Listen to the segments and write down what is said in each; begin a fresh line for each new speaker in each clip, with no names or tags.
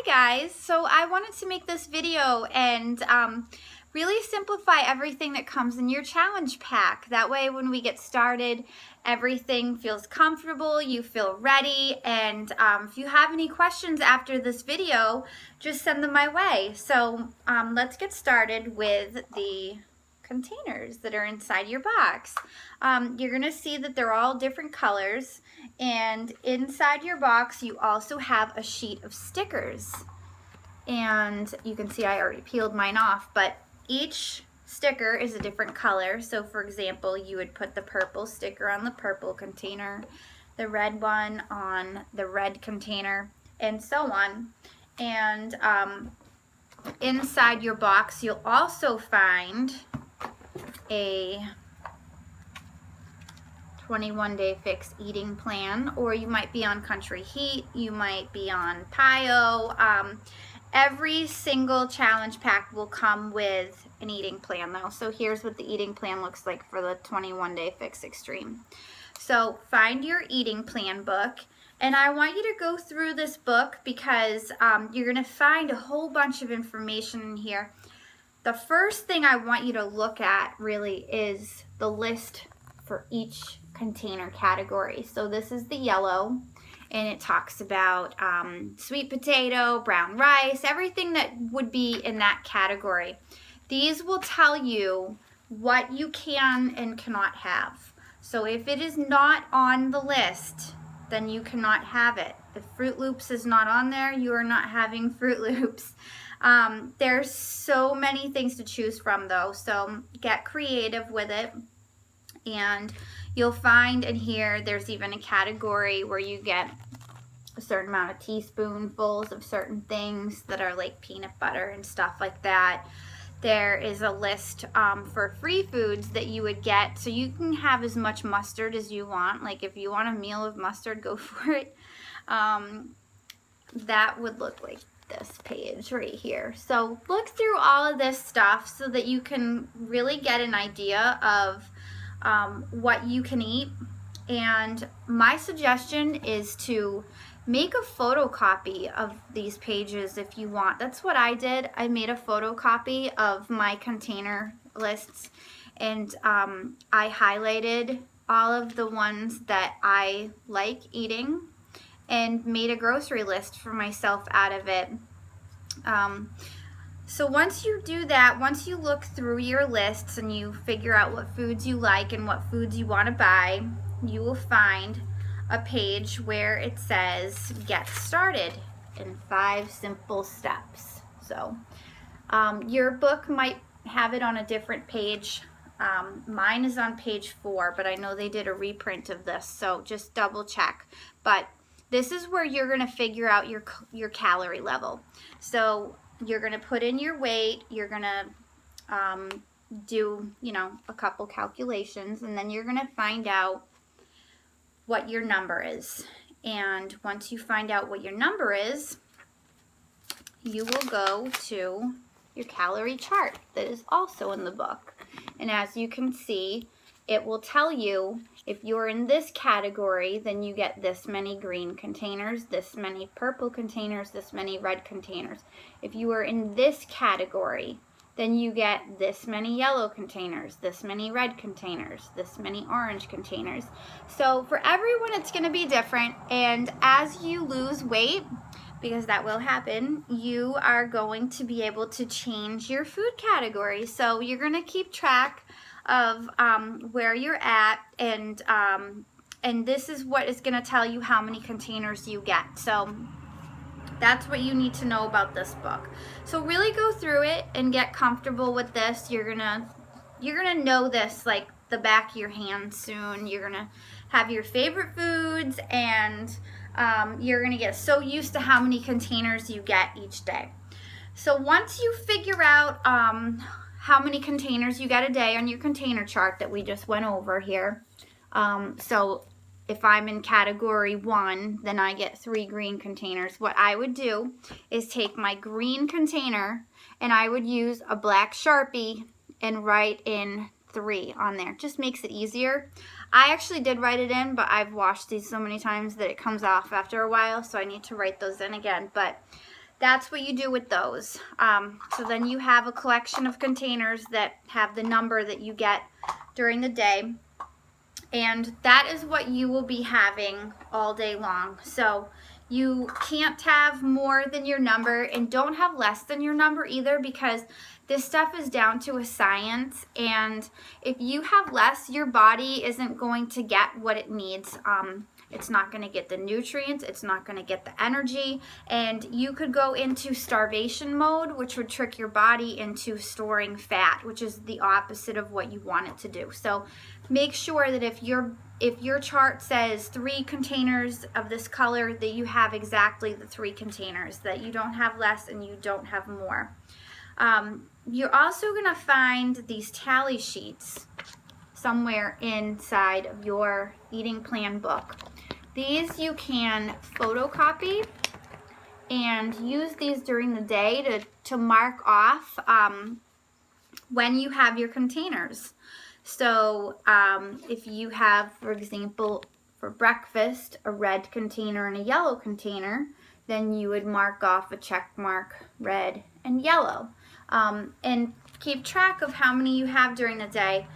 Hi guys, so I wanted to make this video and really simplify everything that comes in your challenge pack. That way when we get started, everything feels comfortable, you feel ready, and if you have any questions after this video, just send them my way. So let's get started with the containers that are inside your box. You're going to see that they're all different colors, and inside your box you also have a sheet of stickers. And you can see I already peeled mine off, but each sticker is a different color. So for example, you would put the purple sticker on the purple container, the red one on the red container, and so on. And inside your box you'll also find a 21-day fix eating plan, or you might be on Country Heat, you might be on PiYo. Every single challenge pack will come with an eating plan though. So here's what the eating plan looks like for the 21-day fix extreme. So find your eating plan book, and I want you to go through this book because you're going to find a whole bunch of information in here. The first thing I want you to look at really is the list for each container category. So this is the yellow, and it talks about sweet potato, brown rice, everything that would be in that category. These will tell you what you can and cannot have. So if it is not on the list, then you cannot have it. If Froot Loops is not on there, you are not having Froot Loops. There's so many things to choose from though, so get creative with it. And you'll find in here there's even a category where you get a certain amount of teaspoonfuls of certain things that are like peanut butter and stuff like that. There is a list for free foods that you would get, so you can have as much mustard as you want. Like if you want a meal of mustard, go for it. That would look like this page right here. So look through all of this stuff so that you can really get an idea of what you can eat. And my suggestion is to make a photocopy of these pages if you want. That's what I did. I made a photocopy of my container lists, and I highlighted all of the ones that I like eating and made a grocery list for myself out of it. So once you do that, once you look through your lists and you figure out what foods you like and what foods you want to buy, you will find a page where it says get started in 5 simple steps. So your book might have it on a different page. Mine is on page 4, but I know they did a reprint of this, so just double check. But this is where you're going to figure out your calorie level. So you're going to put in your weight, you're going to do, a couple calculations, and then you're going to find out what your number is. And once you find out what your number is, you will go to your calorie chart that is also in the book. And as you can see, it will tell you if you're in this category, then you get this many green containers, this many purple containers, this many red containers. If you are in this category, then you get this many yellow containers, this many red containers, this many orange containers. So for everyone, it's going to be different. And as you lose weight, because that will happen, you are going to be able to change your food category. So you're going to keep track of where you're at, and this is what is going to tell you how many containers you get. So that's what you need to know about this book. So really go through it and get comfortable with this. You're gonna know this like the back of your hand soon. You're gonna have your favorite foods, and you're gonna get so used to how many containers you get each day. So once you figure out how many containers you get a day on your container chart that we just went over here, so if I'm in category 1, then I get 3 green containers. What I would do is take my green container and I would use a black Sharpie and write in 3 on there. Just makes it easier. I actually did write it in, but I've washed these so many times that it comes off after a while, so I need to write those in again. But that's what you do with those. So then you have a collection of containers that have the number that you get during the day. And that is what you will be having all day long. So you can't have more than your number, and don't have less than your number either, because this stuff is down to a science, and if you have less, your body isn't going to get what it needs. It's not going to get the nutrients, it's not going to get the energy, and you could go into starvation mode, which would trick your body into storing fat, which is the opposite of what you want it to do. So make sure that if your chart says 3 containers of this color, that you have exactly the 3 containers, that you don't have less and you don't have more. You're also going to find these tally sheets somewhere inside of your eating plan book. These you can photocopy and use these during the day to mark off when you have your containers. So if you have, for example, for breakfast, a red container and a yellow container, then you would mark off a check mark, red and yellow. And keep track of how many you have during the day.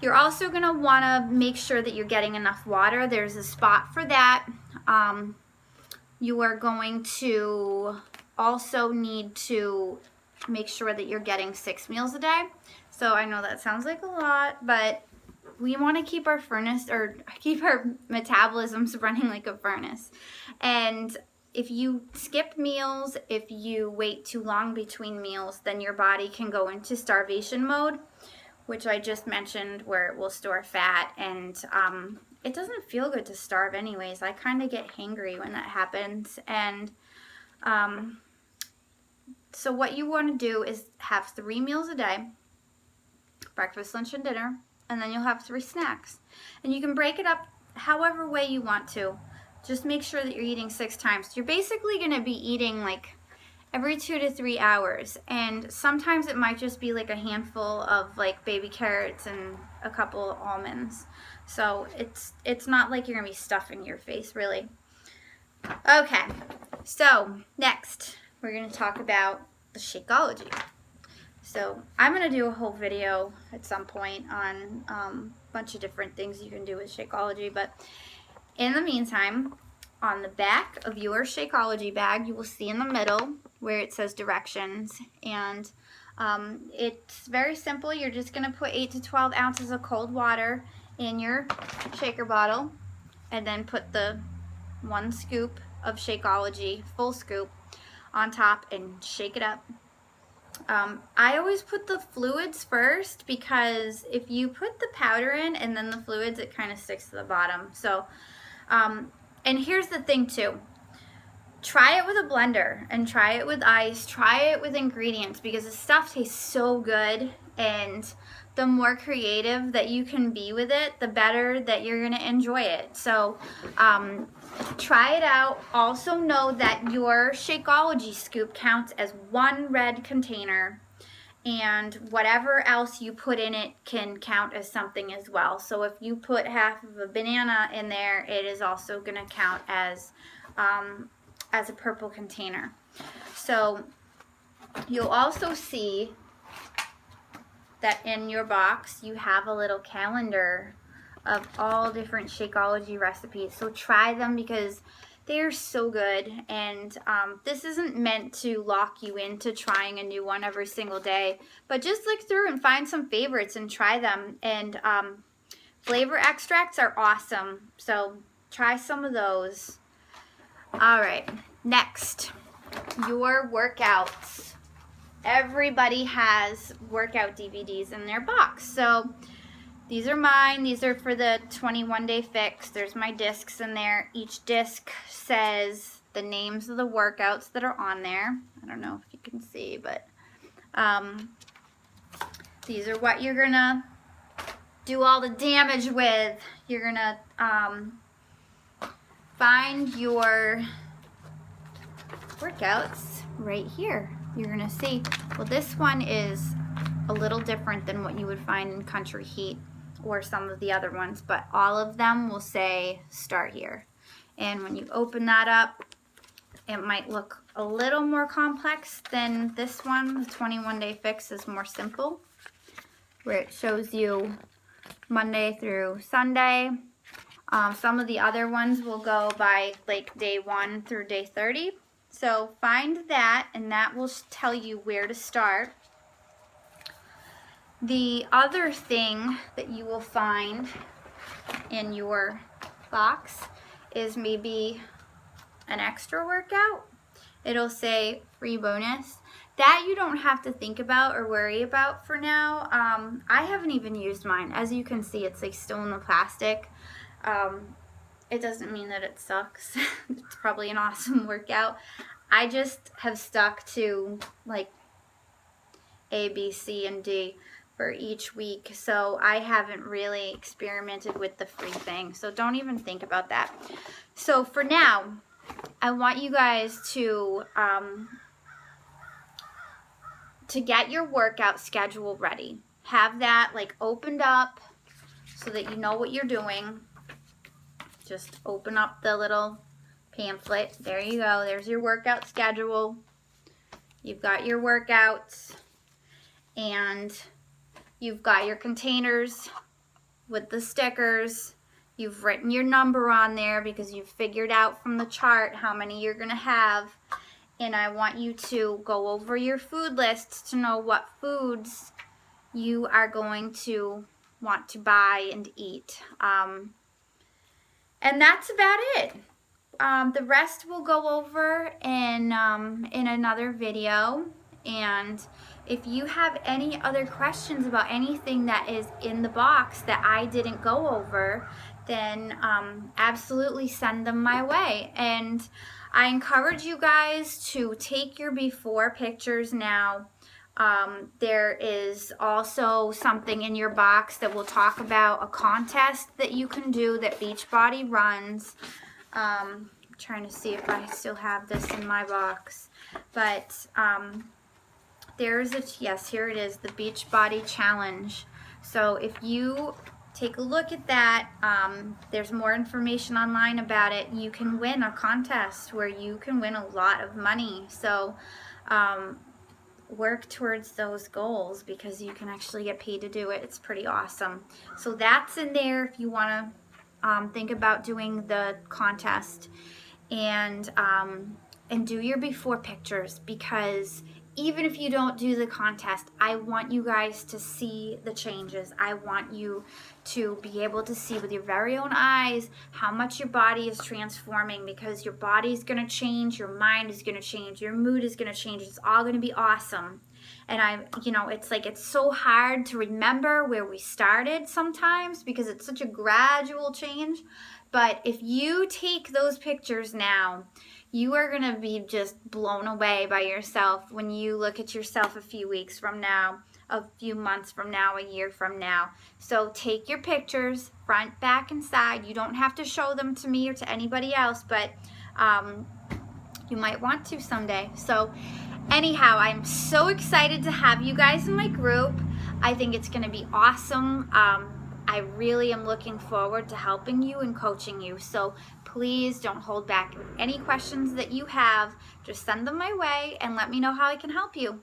You're also going to want to make sure that you're getting enough water. There's a spot for that. You are going to also need to make sure that you're getting 6 meals a day. So I know that sounds like a lot, but we want to keep our metabolisms running like a furnace. And if you skip meals, if you wait too long between meals, then your body can go into starvation mode, which I just mentioned, where it will store fat, and it doesn't feel good to starve anyways. I kind of get hangry when that happens. And so what you want to do is have 3 meals a day, breakfast, lunch, and dinner, and then you'll have 3 snacks. And you can break it up however way you want to. Just make sure that you're eating 6 times. You're basically going to be eating like every 2 to 3 hours, and sometimes it might just be like a handful of like baby carrots and a couple of almonds. So it's not like you're gonna be stuffing your face, really. Okay, so next we're gonna talk about the Shakeology. So I'm gonna do a whole video at some point on a bunch of different things you can do with Shakeology, but in the meantime, on the back of your Shakeology bag, you will see in the middle where it says directions, and it's very simple. You're just going to put 8 to 12 ounces of cold water in your shaker bottle, and then put the 1 scoop of Shakeology, full scoop, on top and shake it up. I always put the fluids first, because if you put the powder in and then the fluids, it kind of sticks to the bottom. So and here's the thing too, try it with a blender and try it with ice, try it with ingredients, because the stuff tastes so good, and the more creative that you can be with it, the better that you're going to enjoy it. So try it out. Also know that your Shakeology scoop counts as 1 red container, and whatever else you put in it can count as something as well. So if you put half of a banana in there, it is also going to count as a purple container. So you'll also see that in your box you have a little calendar of all different Shakeology recipes. So try them, because they're so good, and this isn't meant to lock you into trying a new one every single day, but just look through and find some favorites and try them. And flavor extracts are awesome, so try some of those. All right, next, your workouts. Everybody has workout DVDs in their box. So these are mine. These are for the 21-day fix. There's my discs in there. Each disc says the names of the workouts that are on there. I don't know if you can see, but these are what you're going to do all the damage with. You're going to find your workouts right here. You're going to see, well, this one is a little different than what you would find in Country Heat or some of the other ones, but all of them will say start here. And when you open that up, it might look a little more complex than this one. The 21-day fix is more simple, where it shows you Monday through Sunday. Some of the other ones will go by like day 1 through day 30. So find that, and that will tell you where to start. The other thing that you will find in your box is maybe an extra workout. It'll say free bonus. That you don't have to think about or worry about for now. I haven't even used mine. As you can see, it's like still in the plastic. It doesn't mean that it sucks. It's probably an awesome workout. I just have stuck to like A, B, C, and D for each week, so I haven't really experimented with the free thing, so don't even think about that. So for now, I want you guys to get your workout schedule ready. Have that like opened up so that you know what you're doing. Just open up the little pamphlet. There you go. There's your workout schedule. You've got your workouts, and you've got your containers with the stickers. You've written your number on there because you've figured out from the chart how many you're going to have. And I want you to go over your food lists to know what foods you are going to want to buy and eat. And that's about it. The rest we'll go over in another video. And if you have any other questions about anything that is in the box that I didn't go over, then absolutely send them my way. And I encourage you guys to take your before pictures now. There is also something in your box that will talk about a contest that you can do that Beachbody runs. I'm trying to see if I still have this in my box, but there's a, yes, here it is, the Beachbody Challenge. So if you take a look at that, there's more information online about it. You can win a contest where you can win a lot of money. So work towards those goals because you can actually get paid to do it. It's pretty awesome. So that's in there if you want to think about doing the contest, and do your before pictures, because even if you don't do the contest, I want you guys to see the changes. I want you to be able to see with your very own eyes how much your body is transforming, because your body is going to change, your mind is going to change, your mood is going to change. It's all going to be awesome. And it's like, it's so hard to remember where we started sometimes because it's such a gradual change. But if you take those pictures now, you are going to be just blown away by yourself when you look at yourself a few weeks from now, a few months from now, a year from now. So take your pictures, front, back, and side. You don't have to show them to me or to anybody else, but you might want to someday. So anyhow, I'm so excited to have you guys in my group. I think it's going to be awesome. I really am looking forward to helping you and coaching you. So please don't hold back. Any questions that you have, just send them my way and let me know how I can help you.